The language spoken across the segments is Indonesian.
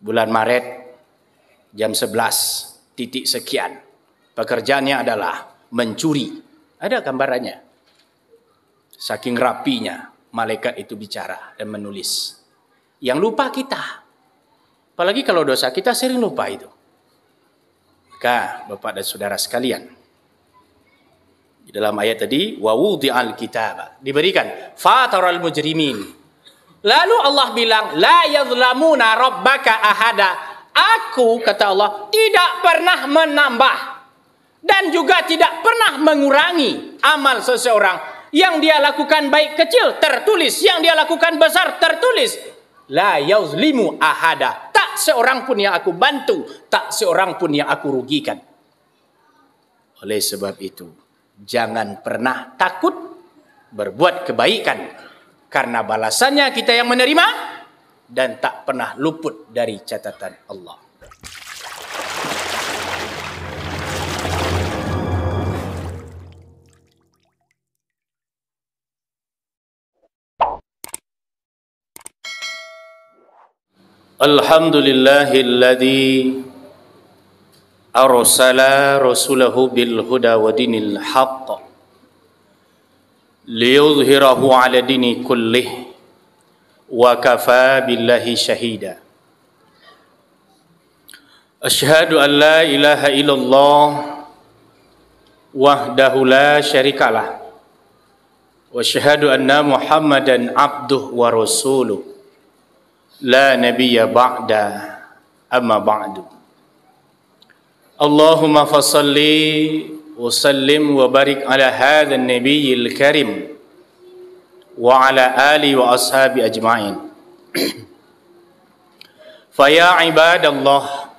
bulan Maret jam 11 titik sekian. Pekerjaannya adalah mencuri. Ada gambarannya. Saking rapinya malaikat itu bicara dan menulis. Yang lupa kita. Apalagi kalau dosa kita sering lupa itu. Maka Bapak dan Saudara sekalian, di dalam ayat tadi, wa wudi'al kitab, diberikan fataral mujrimin. Lalu Allah bilang, la yadhlamuna rabbaka ahada. Aku, kata Allah, tidak pernah menambah dan juga tidak pernah mengurangi amal seseorang. Yang dia lakukan baik kecil tertulis, yang dia lakukan besar tertulis. La yazlimu ahada. Tak seorang pun yang aku bantu, tak seorang pun yang aku rugikan. Oleh sebab itu, jangan pernah takut berbuat kebaikan, karena balasannya kita yang menerima dan tak pernah luput dari catatan Allah. Alhamdulillahilladzi arsala rasulahu bil huda wa dinil haqq liyudhhirahu ala dini kullih wa kafa billahi syahida. Asyhadu an la ilaha illallah wahdahu la syarikalah wa asyhadu anna Muhammadan abduhu wa rasuluh la nabiyya ba'da amma ba'du. Allahumma fasalli wa sallim wa barik ala hadha an-nabiyyil karim wa ala ali wa ashabi ajma'in. Fa ya ibadallah,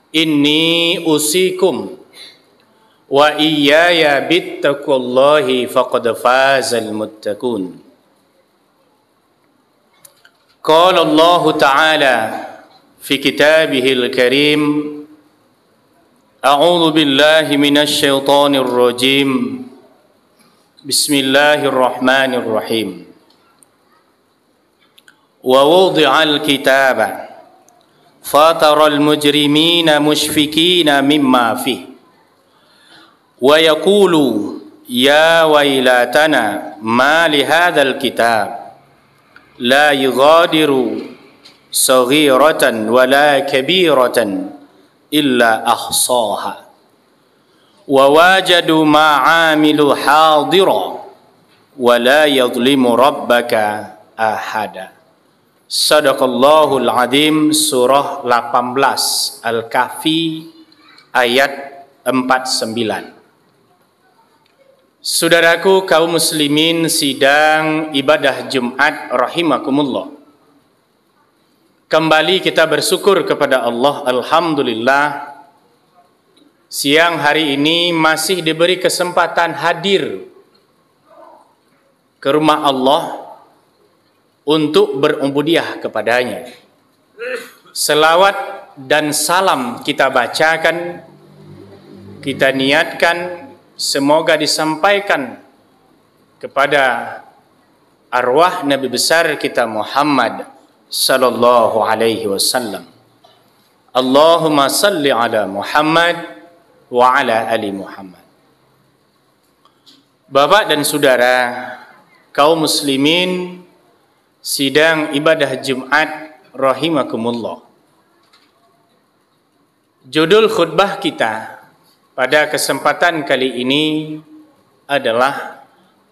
inni usikum wa iyaya bittaqullahi faqad fazal muttaqun. Qala Allah Ta'ala fi kitabihil karim, a'udzu billahi minasy syaithanir rajim. Bismillahirrahmanirrahim. Wa wudi'al kitaba fataral mujrimina mushfikina mimma fihi wa yaqulu ya wailatana ma li hadzal kitab la yughadiru saghiratan wala kabiratan illa ahsaha wa wajadu ma 'amilu hadira wa la yadhlimu rabbaka ahada. Sadaqallahul azim. Surah 18 Al-Kahfi ayat 49. Saudaraku kaum muslimin sidang ibadah Jumat rahimakumullah. Kembali kita bersyukur kepada Allah. Alhamdulillah, siang hari ini masih diberi kesempatan hadir ke rumah Allah untuk berubudiah kepadanya. Selawat dan salam kita bacakan, kita niatkan, semoga disampaikan kepada arwah Nabi besar kita Muhammad sallallahu alaihi wasallam. Allahumma salli ala Muhammad wa ala ali Muhammad. Bapak dan saudara kaum muslimin sidang ibadah Jumat rahimakumullah. Judul khutbah kita pada kesempatan kali ini adalah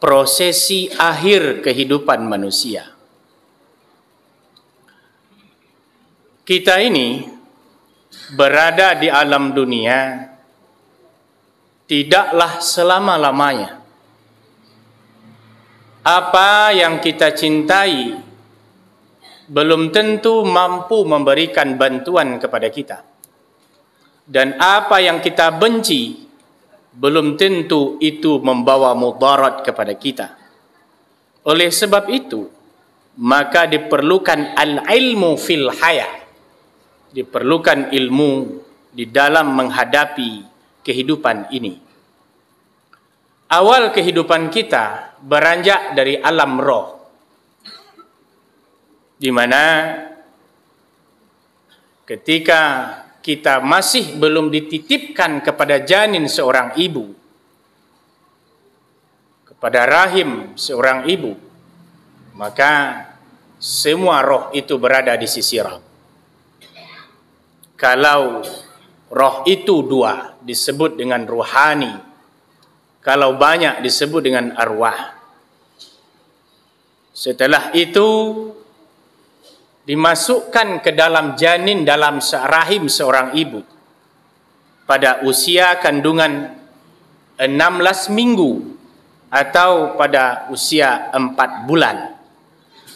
prosesi akhir kehidupan manusia. Kita ini berada di alam dunia tidaklah selama-lamanya. Apa yang kita cintai belum tentu mampu memberikan bantuan kepada kita. Dan apa yang kita benci belum tentu itu membawa mudarat kepada kita. Oleh sebab itu, maka diperlukan al-ilmu fil haya. Diperlukan ilmu di dalam menghadapi kehidupan ini. Awal kehidupan kita beranjak dari alam roh, di mana ketika kita masih belum dititipkan kepada janin seorang ibu, kepada rahim seorang ibu, maka semua roh itu berada di sisi Rabb. Kalau roh itu dua disebut dengan ruhani, kalau banyak disebut dengan arwah. Setelah itu dimasukkan ke dalam janin dalam rahim seorang ibu pada usia kandungan 16 minggu atau pada usia 4 bulan.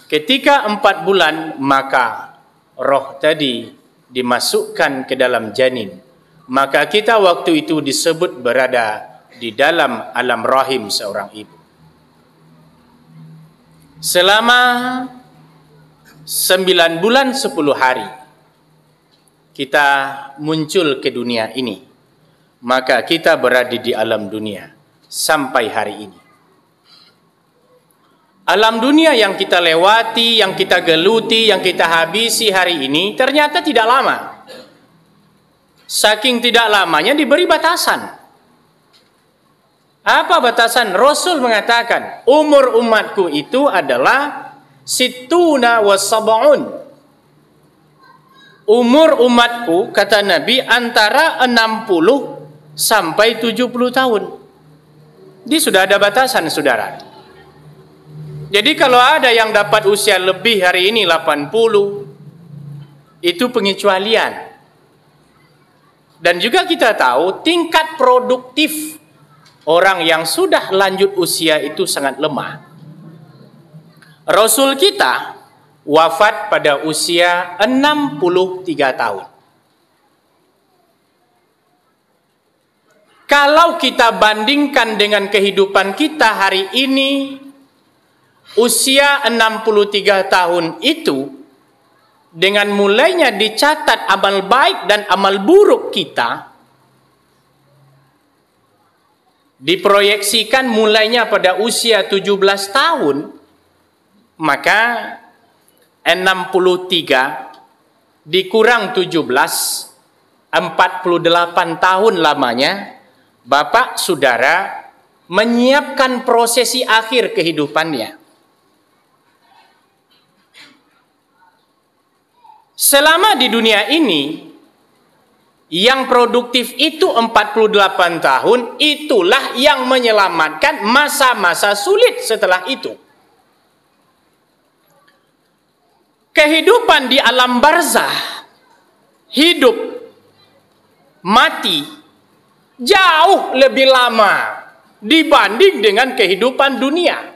Ketika 4 bulan maka roh tadi dimasukkan ke dalam janin, maka kita waktu itu disebut berada di dalam alam rahim seorang ibu. Selama 9 bulan 10 hari kita muncul ke dunia ini, maka kita berada di alam dunia sampai hari ini. Alam dunia yang kita lewati, yang kita geluti, yang kita habisi hari ini ternyata tidak lama. Saking tidak lamanya diberi batasan. Apa batasan? Rasul mengatakan umur umatku itu adalah situna wa sab'un. Umur umatku, kata Nabi, antara 60 sampai 70 tahun. Ini sudah ada batasan, saudara. Jadi kalau ada yang dapat usia lebih hari ini 80, itu pengecualian. Dan juga kita tahu tingkat produktif orang yang sudah lanjut usia itu sangat lemah. Rasul kita wafat pada usia 63 tahun. Kalau kita bandingkan dengan kehidupan kita hari ini, usia 63 tahun itu, dengan mulainya dicatat amal baik dan amal buruk kita, diproyeksikan mulainya pada usia 17 tahun, maka 63 dikurang 17, 48 tahun lamanya, Bapak Saudara menyiapkan prosesi akhir kehidupannya. Selama di dunia ini, yang produktif itu 48 tahun, itulah yang menyelamatkan masa-masa sulit setelah itu. Kehidupan di alam barzah, hidup, mati, jauh lebih lama dibanding dengan kehidupan dunia.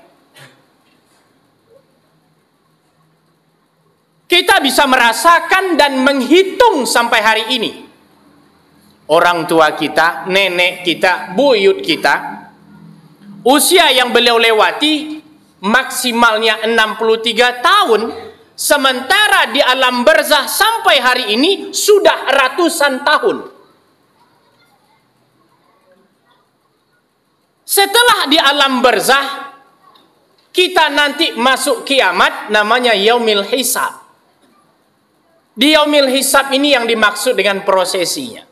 Kita bisa merasakan dan menghitung sampai hari ini. Orang tua kita, nenek kita, buyut kita, usia yang beliau lewati maksimalnya 63 tahun, sementara di alam barzah sampai hari ini sudah ratusan tahun. Setelah di alam barzah, kita nanti masuk kiamat, namanya yaumil hisab. Di yaumil hisab ini yang dimaksud dengan prosesinya.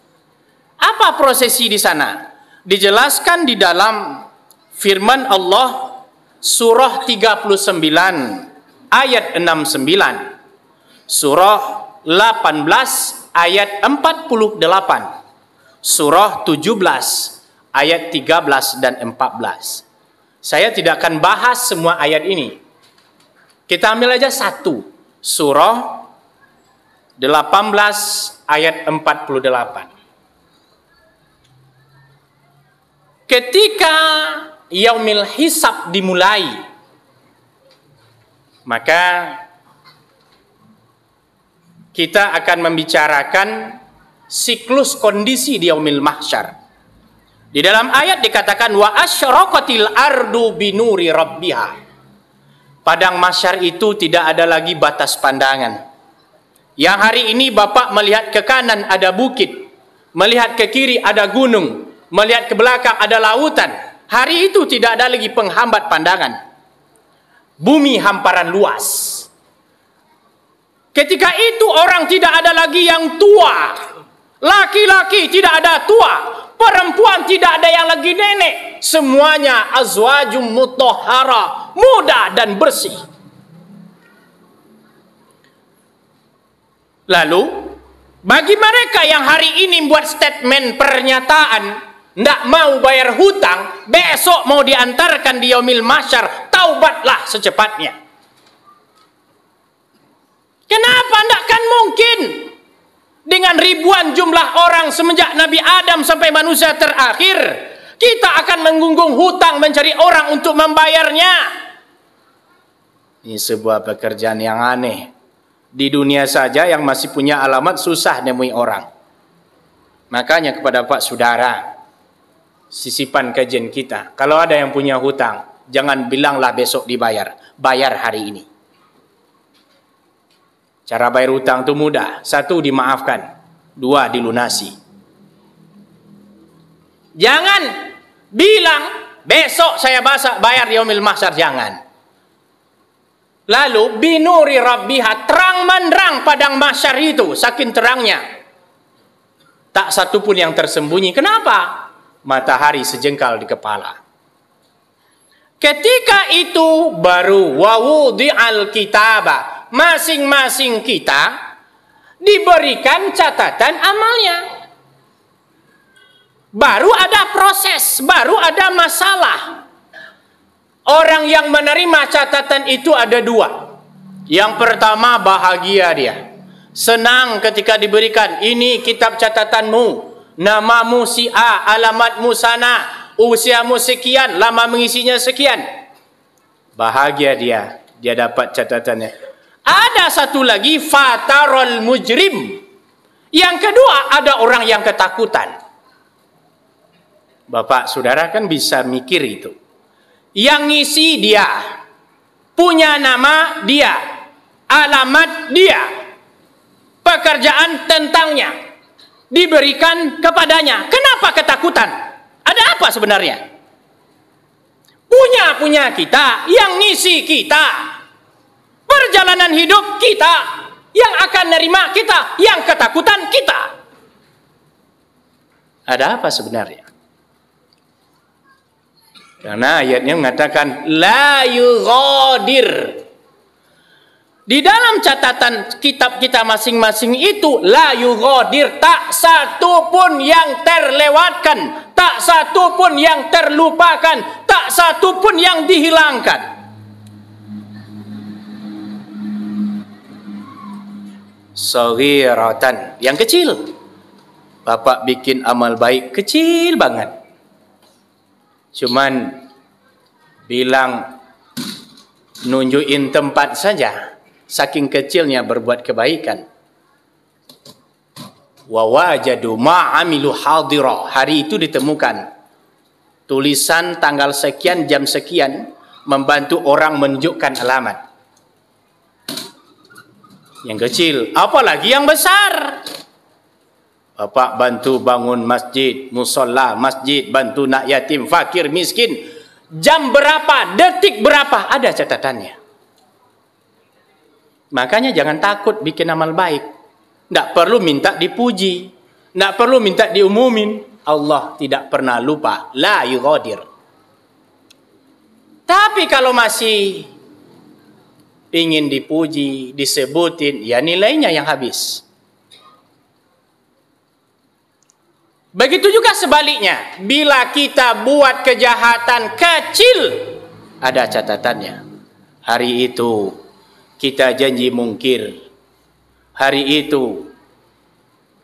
Apa prosesi di sana? Dijelaskan di dalam firman Allah surah 39 ayat 69, surah 18 ayat 48, surah 17 ayat 13 dan 14. Saya tidak akan bahas semua ayat ini. Kita ambil aja satu, surah 18 ayat 48. Ketika yaumil hisab dimulai, maka kita akan membicarakan siklus kondisi di yaumil mahsyar. Di dalam ayat dikatakan wa asyraqatil ardu binuri rabbiha. Padang mahsyar itu tidak ada lagi batas pandangan. Yang hari ini Bapak melihat ke kanan ada bukit, melihat ke kiri ada gunung, melihat ke belakang ada lautan. Hari itu tidak ada lagi penghambat pandangan. Bumi hamparan luas. Ketika itu orang tidak ada lagi yang tua. Laki-laki tidak ada tua. Perempuan tidak ada yang lagi nenek. Semuanya azwajum mutahhara, muda dan bersih. Lalu, bagi mereka yang hari ini buat statement pernyataan tidak mau bayar hutang, besok mau diantarkan di yaumil mahsyar, taubatlah secepatnya. Kenapa tidak kan mungkin? Dengan ribuan jumlah orang semenjak Nabi Adam sampai manusia terakhir, kita akan menggunggung hutang mencari orang untuk membayarnya. Ini sebuah pekerjaan yang aneh. Di dunia saja yang masih punya alamat susah nemui orang. Makanya kepada Pak Saudara, sisipan kajian kita, kalau ada yang punya hutang, jangan bilanglah besok dibayar, bayar hari ini. Cara bayar hutang itu mudah. 1, dimaafkan. 2, dilunasi. Jangan bilang besok saya bayar yaumil mahsyar, jangan. Lalu binuri rabbiha, terang menerang padang mahsyar itu, saking terangnya. Tak satu pun yang tersembunyi. Kenapa? Matahari sejengkal di kepala. Ketika itu baru wawudi'al kitaba, masing-masing kita diberikan catatan amalnya. Baru ada proses, baru ada masalah. Orang yang menerima catatan itu ada 2. Yang pertama bahagia dia. Senang ketika diberikan, ini kitab catatanmu, namamu si A, alamatmu sana, usiamu sekian, lama mengisinya sekian. Bahagia dia dapat catatannya. Ada satu lagi, fatarol mujrim. Yang kedua, ada orang yang ketakutan. Bapak Saudara kan bisa mikir itu. Yang ngisi dia, punya nama dia, alamat dia, pekerjaan tentangnya, diberikan kepadanya. Kenapa ketakutan? Ada apa sebenarnya? Punya kita, yang ngisi kita, perjalanan hidup kita, yang akan nerima kita, yang ketakutan kita. Ada apa sebenarnya? Karena ayatnya mengatakan la yughadir. Di dalam catatan kitab kita masing-masing itu la yughadir, tak satu pun yang terlewatkan, tak satu pun yang terlupakan, tak satu pun yang dihilangkan. Saghiratan, yang kecil. Bapak bikin amal baik kecil banget. Cuman bilang nunjukin tempat saja, saking kecilnya berbuat kebaikan. Wa wajadu ma'amilu hadira, hari itu ditemukan tulisan tanggal sekian jam sekian, membantu orang menunjukkan alamat. Yang kecil, apalagi yang besar. Bapak bantu bangun masjid, musola, masjid, bantu nak yatim, fakir, miskin. Jam berapa, detik berapa, ada catatannya. Makanya jangan takut bikin amal baik. Tidak perlu minta dipuji, tidak perlu minta diumumin. Allah tidak pernah lupa, la yughadir. Tapi kalau masih ingin dipuji, disebutin, ya nilainya yang habis. Begitu juga sebaliknya, bila kita buat kejahatan kecil, ada catatannya. Hari itu kita janji mungkir, hari itu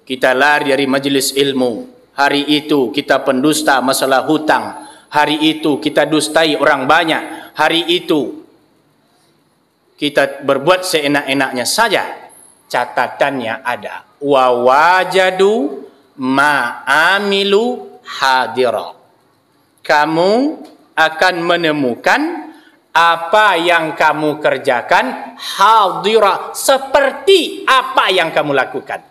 kita lari dari majelis ilmu, hari itu kita pendusta masalah hutang, hari itu kita dustai orang banyak, hari itu kita berbuat seenak-enaknya saja. Catatannya ada. Wa wajadu ma'amilu hadira. Kamu akan menemukan apa yang kamu kerjakan hadira, seperti apa yang kamu lakukan.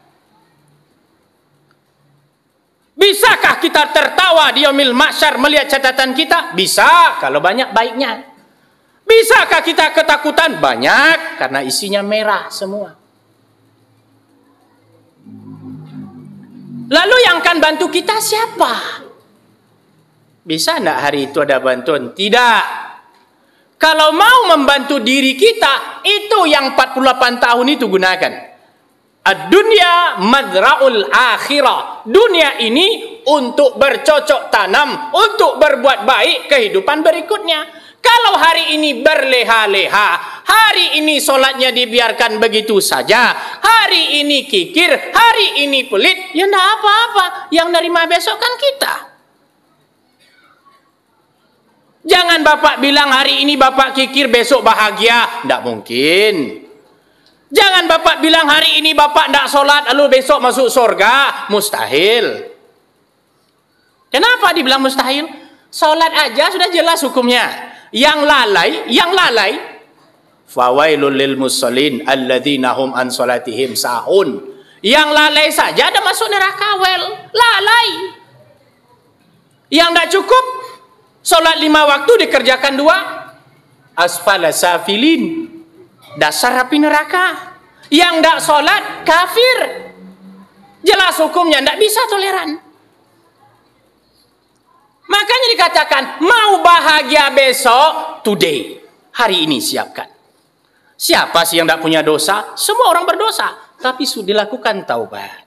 Bisakah kita tertawa di yaumil mahsyar melihat catatan kita? Bisa, kalau banyak baiknya. Bisakah kita ketakutan? Banyak, karena isinya merah semua. Lalu yang akan bantu kita siapa? Bisa enggak hari itu ada bantuan? Tidak. Kalau mau membantu diri kita, itu yang 48 tahun itu gunakan. Ad-dunya madra'ul akhirah. Dunia ini untuk bercocok tanam, untuk berbuat baik kehidupan berikutnya. Kalau hari ini berleha-leha, hari ini solatnya dibiarkan begitu saja, hari ini kikir, hari ini pelit, ya enggak apa-apa. Yang nerima besok kan kita. Jangan bapak bilang hari ini bapak kikir, besok bahagia. Enggak mungkin. Jangan bapak bilang hari ini bapak enggak solat, lalu besok masuk surga. Mustahil. Kenapa dibilang mustahil? Solat aja sudah jelas hukumnya. Yang lalai, fawailul lil musallin alladzina hum an salatihim sahun. Yang lalai saja ada masuk neraka, lalai. Yang tidak cukup, solat 5 waktu dikerjakan 2, asfala safilin, dasar api neraka. Yang tidak solat, kafir. Jelas hukumnya, tidak bisa toleran. Makanya dikatakan, mau bahagia besok, today. Hari ini siapkan. Siapa sih yang tidak punya dosa? Semua orang berdosa. Tapi sudah dilakukan taubat.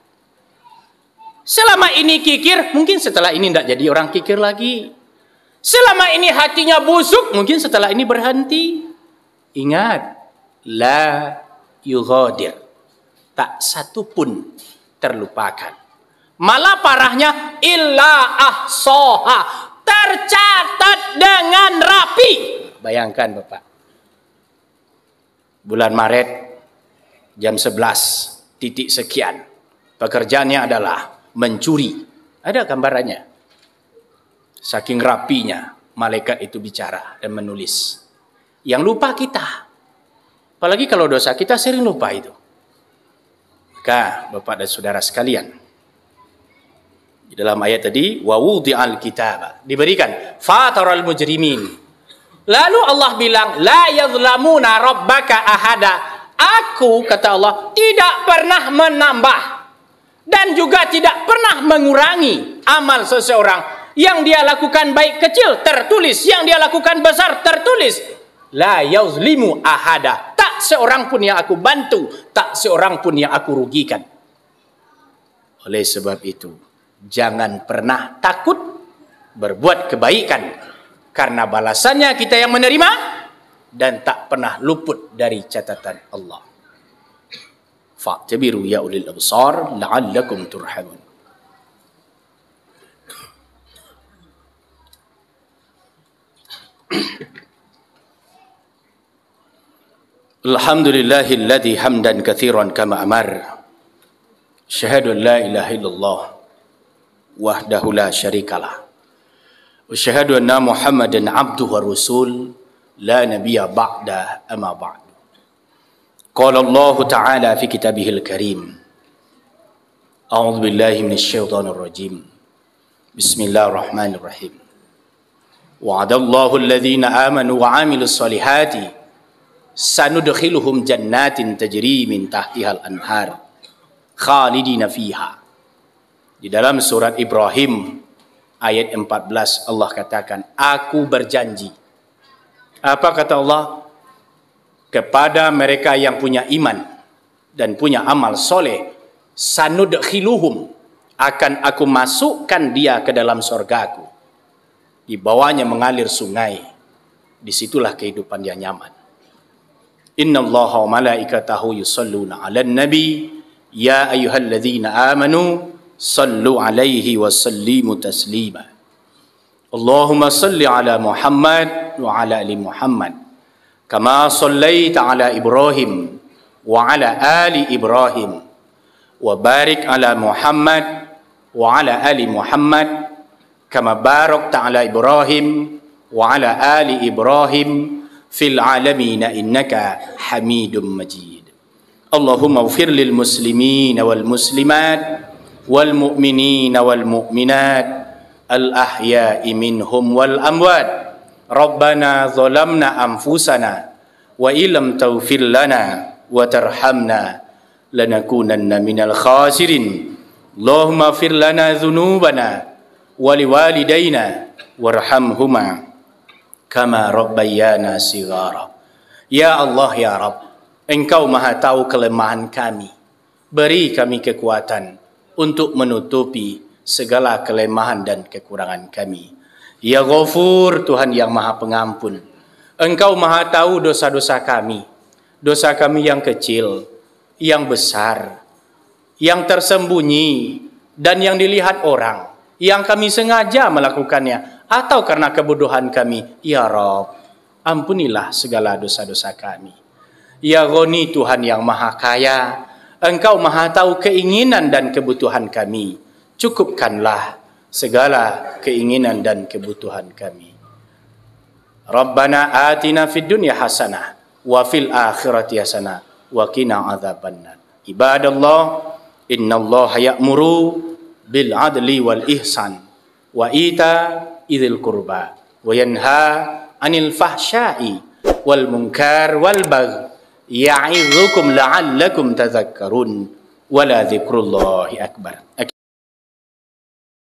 Selama ini kikir, mungkin setelah ini tidak jadi orang kikir lagi. Selama ini hatinya busuk, mungkin setelah ini berhenti. Ingat, la yughadir. Tak satu pun terlupakan. Malah parahnya illa ahsoha, tercatat dengan rapi. Bayangkan Bapak, bulan Maret jam 11 titik sekian, pekerjaannya adalah mencuri. Ada gambarannya. Saking rapinya malaikat itu bicara dan menulis. Yang lupa kita, apalagi kalau dosa kita sering lupa itu. Maka Bapak dan saudara sekalian, di dalam ayat tadi, wa wudi'al kitab, diberikan fataral mujrimin. Lalu Allah bilang, la yadhlamuna rabbaka ahada. Aku, kata Allah, tidak pernah menambah dan juga tidak pernah mengurangi amal seseorang. Yang dia lakukan baik kecil tertulis, yang dia lakukan besar tertulis. La yazlimu ahada. Tak seorang pun yang aku bantu, tak seorang pun yang aku rugikan. Oleh sebab itu, jangan pernah takut berbuat kebaikan, karena balasannya kita yang menerima dan tak pernah luput dari catatan Allah. Fa'tabiru ya ulil absar la'allakum turhamun. Alhamdulillahilladzi hamdan katsiran kama amar. Syahadu an la ilaha illallah wahdahu la syarikalah. Wa syahadu anna Muhammadan abduhu wa rasul la nabiyya ba'da amma ba'du. Qala Allah ta'ala fi kitabihil karim. A'udzu billahi minasy syaithanir rajim. Bismillahirrahmanirrahim. Wa'adallahu alladhina amanu wa 'amilus solihati sanudkhiluhum jannatin tajri min tahtihal anhar khalidina fiha. Di dalam surat Ibrahim ayat 14 Allah katakan, aku berjanji. Apa kata Allah? Kepada mereka yang punya iman dan punya amal soleh, sanudkhiluhum, akan aku masukkan dia ke dalam surgaku. Di bawahnya mengalir sungai. Disitulah kehidupan yang nyaman. Innallaha wa malaikatahu yusalluna 'alan nabi ya ayyuhalladzina amanu sallu 'alaihi wa sallimu taslima. Allahumma salli 'ala Muhammad wa 'ala ali Muhammad kama sallaita 'ala Ibrahim wa 'ala ali Ibrahim wa barik 'ala Muhammad wa 'ala ali Muhammad kama barakta 'ala Ibrahim wa 'ala ali Ibrahim fil alamin innaka Hamidum Majid. Allahumma ighfir lil muslimin wal muslimat wal mu'minin wal mu'minat al ahya'i minhum wal amwat. Rabbana zalamna anfusana wa illam taghfir lana wa tarhamna lanakunanna minal khasirin. Allahumma fir lana dhunubana wa liwalidayna warhamhuma kama rabbayana sighara. Ya Allah, ya Rabb, Engkau maha tahu kelemahan kami. Beri kami kekuatan untuk menutupi segala kelemahan dan kekurangan kami. Ya Ghafur, Tuhan yang maha pengampun, Engkau maha tahu dosa-dosa kami. Dosa kami yang kecil, yang besar, yang tersembunyi, dan yang dilihat orang, yang kami sengaja melakukannya, atau karena kebodohan kami. Ya Rabb, ampunilah segala dosa-dosa kami. Ya Ghani, Tuhan yang maha kaya, Engkau maha tahu keinginan dan kebutuhan kami. Cukupkanlah segala keinginan dan kebutuhan kami. Rabbana atina fid dunya hasanah wa fil akhirati hasanah wa qina adzabannar. Ibadallah, innallaha ya'muru bil adli wal ihsan wa ita idzil qurba wa yanha 'anil fahsya'i wal munkar wal baghi ya'idzukum la'allakum tadhakkarun wa la dzikrullahi akbar.